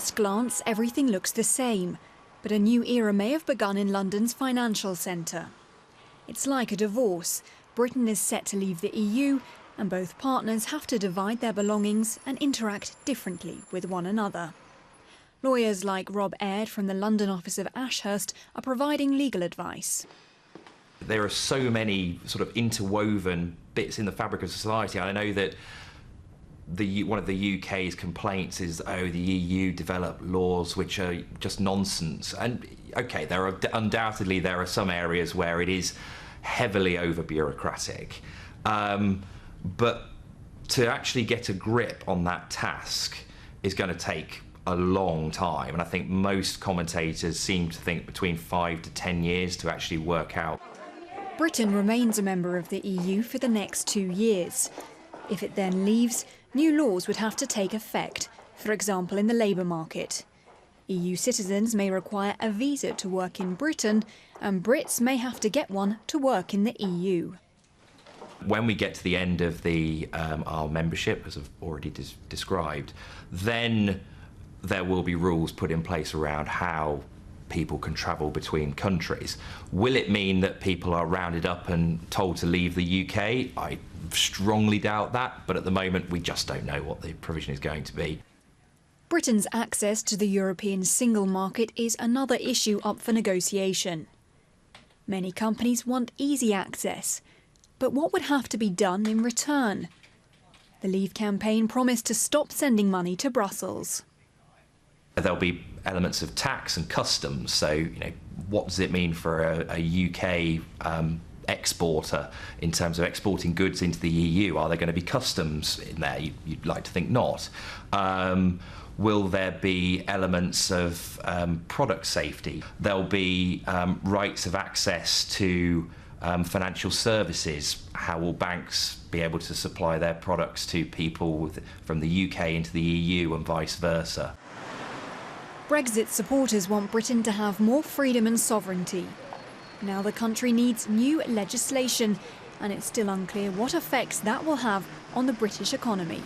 first glance, everything looks the same, but a new era may have begun in London's financial centre. It's like a divorce. Britain is set to leave the EU, and both partners have to divide their belongings and interact differently with one another. Lawyers like Rob Aird from the London office of Ashurst are providing legal advice. There are so many sort of interwoven bits in the fabric of society. I know that one of the UK's complaints is, oh, the EU developed laws which are just nonsense. And OK, undoubtedly there are some areas where it is heavily over-bureaucratic. But to actually get a grip on that task is going to take a long time. And I think most commentators seem to think between 5 to 10 years to actually work out. Britain remains a member of the EU for the next 2 years. If it then leaves, new laws would have to take effect, for example in the labour market. EU citizens may require a visa to work in Britain, and Brits may have to get one to work in the EU. When we get to the end of our membership, as I've already described, then there will be rules put in place around how people can travel between countries. Will it mean that people are rounded up and told to leave the UK? I strongly doubt that, but at the moment we just don't know what the provision is going to be. Britain's access to the European single market is another issue up for negotiation. Many companies want easy access, but what would have to be done in return? The Leave campaign promised to stop sending money to Brussels. There'll be elements of tax and customs, so what does it mean for a UK exporter in terms of exporting goods into the EU? Are there going to be customs in there? You'd like to think not. Will there be elements of product safety? There'll be rights of access to financial services. How will banks be able to supply their products to people from the UK into the EU and vice versa? Brexit supporters want Britain to have more freedom and sovereignty. Now the country needs new legislation, and it's still unclear what effects that will have on the British economy.